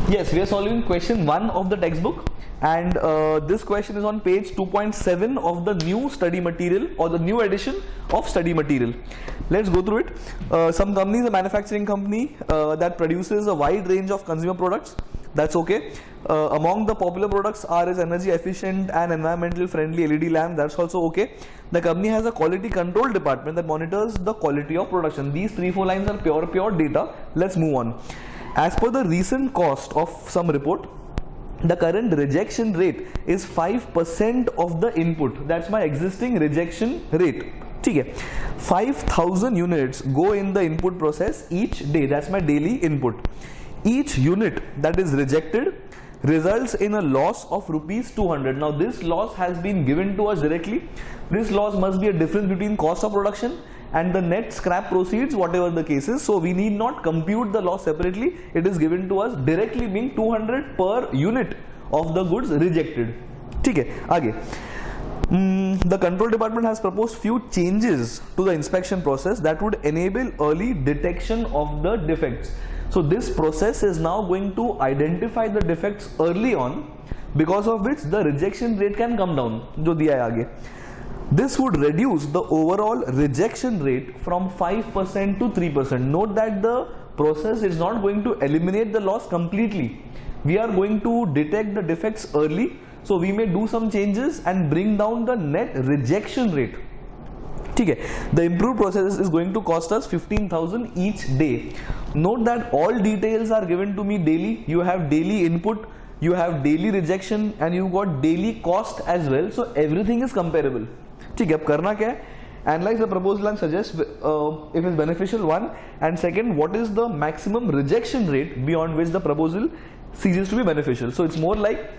Yes, we are solving question 1 of the textbook, and this question is on page 2.7 of the new study material or the new edition of study material. Let's go through it. Some company is a manufacturing company that produces a wide range of consumer products. That's okay. Among the popular products are is energy efficient and environmental friendly LED lamp. That's also okay. The company has a quality control department that monitors the quality of production. These 3-4 lines are pure data. Let's move on. As per the recent cost of some report, the current rejection rate is 5% of the input. That's my existing rejection rate. Okay. 5,000 units go in the input process each day. That's my daily input. Each unit that is rejected results in a loss of rupees 200. Now this loss has been given to us directly. This loss must be a difference between cost of production and the net scrap proceeds, whatever the case is. So we need not compute the loss separately. It is given to us directly, being 200 per unit of the goods rejected. Okay, again. The control department has proposed few changes to the inspection process that would enable early detection of the defects. So this process is now going to identify the defects early on, because of which the rejection rate can come down. जो दिया है आगे. This would reduce the overall rejection rate from 5% to 3%. Note that the process is not going to eliminate the loss completely. We are going to detect the defects early, so we may do some changes and bring down the net rejection rate. Okay. The improved process is going to cost us 15,000 each day. Note that all details are given to me daily. You have daily input, you have daily rejection, and you got daily cost as well. So everything is comparable. ठीक है, अब करना क्या है? Analyze the proposal and suggest if it's beneficial, one, and second, what is the maximum rejection rate beyond which the proposal ceases to be beneficial. So it's more like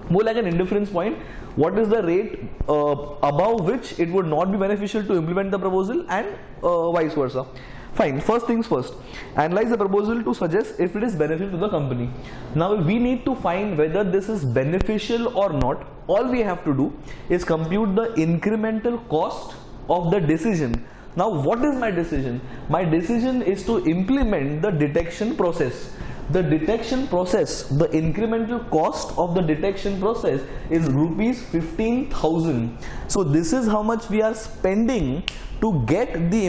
an indifference point. What is the rate above which it would not be beneficial to implement the proposal, and vice versa. Fine. First things first, analyze the proposal to suggest if it is beneficial to the company. Now we need to find whether this is beneficial or not. All we have to do is compute the incremental cost of the decision. Now what is my decision? My decision is to implement the detection process. The detection process, the incremental cost of the detection process is rupees 15,000. So this is how much we are spending to get the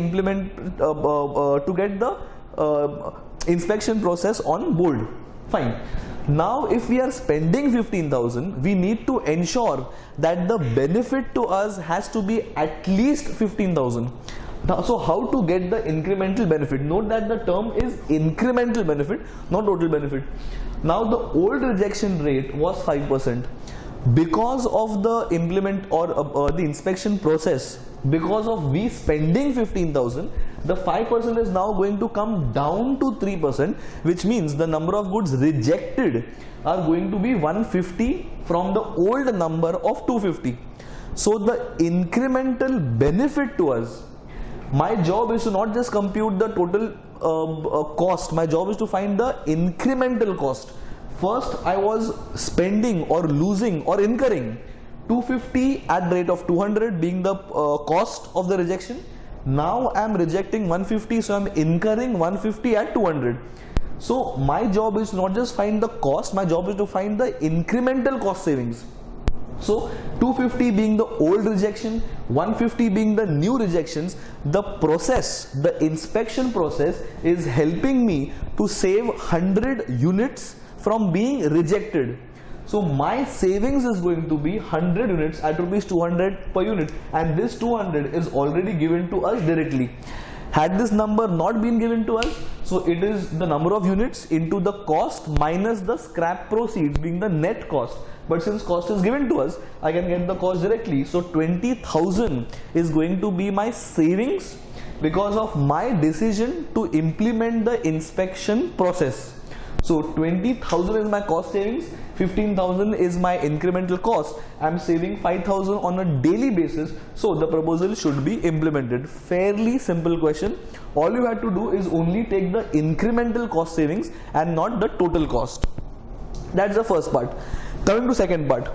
inspection process on board. Fine. Now if we are spending 15,000, we need to ensure that the benefit to us has to be at least 15,000. Now, so how to get the incremental benefit? Note that the term is incremental benefit, not total benefit. Now the old rejection rate was 5%. Because of the the inspection process, because of we spending 15,000, the 5% is now going to come down to 3%, which means the number of goods rejected are going to be 150 from the old number of 250. So the incremental benefit to us, my job is to not just compute the total cost, my job is to find the incremental cost. First I was spending or losing or incurring 250 at the rate of 200 being the cost of the rejection. Now I am rejecting 150, so I am incurring 150 at 200. So my job is not just find the cost, my job is to find the incremental cost savings. So 250 being the old rejection, 150 being the new rejections, the process, the inspection process is helping me to save 100 units from being rejected. So my savings is going to be 100 units at rupees 200 per unit, and this 200 is already given to us directly. Had this number not been given to us, so it is the number of units into the cost minus the scrap proceeds being the net cost. But since cost is given to us, I can get the cost directly. So 20,000 is going to be my savings because of my decision to implement the inspection process. So 20,000 is my cost savings, 15,000 is my incremental cost. I am saving 5,000 on a daily basis, so the proposal should be implemented. Fairly simple question. All you have to do is only take the incremental cost savings and not the total cost. That's the first part. Coming to second part.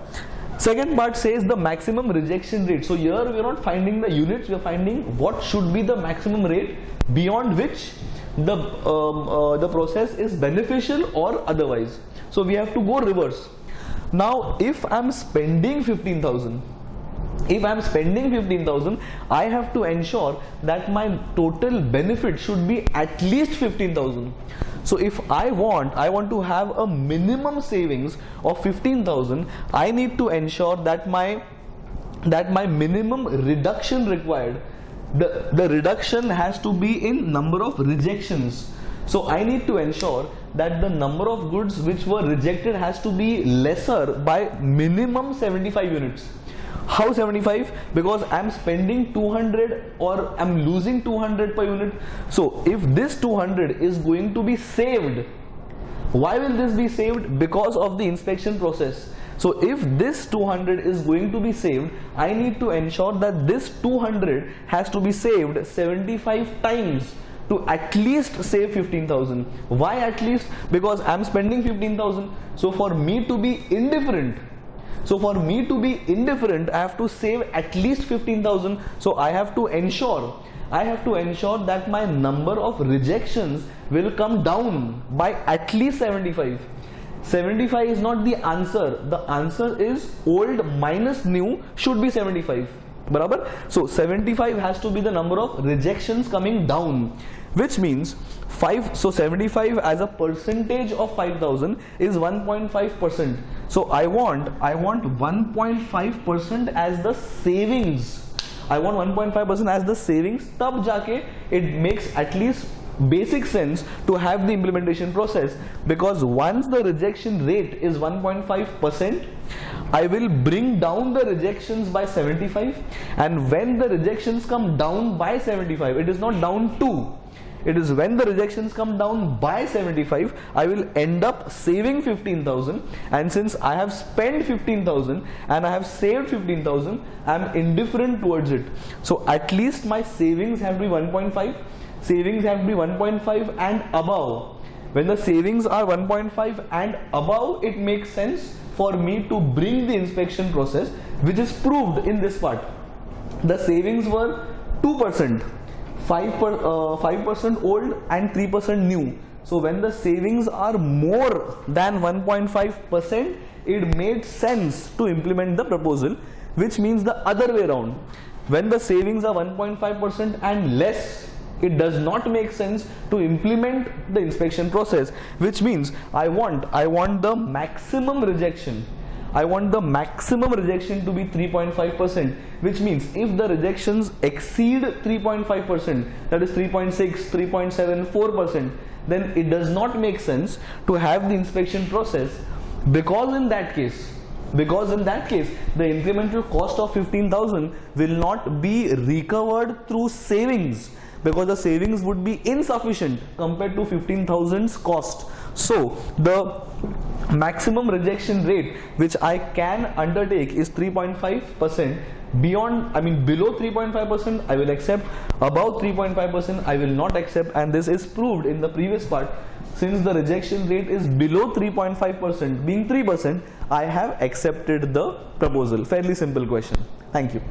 Second part says the maximum rejection rate. So here we are not finding the units, we are finding what should be the maximum rate beyond which the process is beneficial or otherwise. So we have to go reverse. Now if I am spending 15,000, I have to ensure that my total benefit should be at least 15,000. So if I want to have a minimum savings of 15,000, I need to ensure that my minimum reduction required, the reduction has to be in number of rejections. So I need to ensure that the number of goods which were rejected has to be lesser by minimum 75 units. How 75? Because I am spending 200 or I am losing 200 per unit. So if this 200 is going to be saved, why will this be saved? Because of the inspection process. So if this 200 is going to be saved, I need to ensure that this 200 has to be saved 75 times to at least save 15,000. Why at least? Because I am spending 15,000. So for me to be indifferent, I have to save at least 15,000. So I have to ensure that my number of rejections will come down by at least 75. 75 is not the answer. The answer is old minus new should be 75. Barabar? So 75 has to be the number of rejections coming down, which means 5. So 75 as a percentage of 5,000 is 1.5%. So I want 1.5% as the savings. I want 1.5% as the savings. Tab jaake it makes at least basic sense to have the implementation process, because once the rejection rate is 1.5%, I will bring down the rejections by 75, and when the rejections come down by 75, it is not down to, it is when the rejections come down by 75, I will end up saving 15,000, and since I have spent 15,000 and I have saved 15,000, I am indifferent towards it. So at least my savings have to be 1.5. Savings have to be 1.5 and above. When the savings are 1.5 and above, it makes sense for me to bring the inspection process, which is proved in this part. The savings were 2%, 5% old and 3% new. So when the savings are more than 1.5%, it made sense to implement the proposal, which means the other way around. When the savings are 1.5% and less, it does not make sense to implement the inspection process, which means I want the maximum rejection. I want the maximum rejection to be 3.5%, which means if the rejections exceed 3.5%, that is 3.6, 3.7, 4%, then it does not make sense to have the inspection process, because in that case the incremental cost of 15,000 will not be recovered through savings, because the savings would be insufficient compared to 15,000's cost. So the maximum rejection rate which I can undertake is 3.5%. Below 3.5% I will accept, above 3.5% I will not accept, and this is proved in the previous part. Since the rejection rate is below 3.5%, being 3%, I have accepted the proposal. Fairly simple question. Thank you.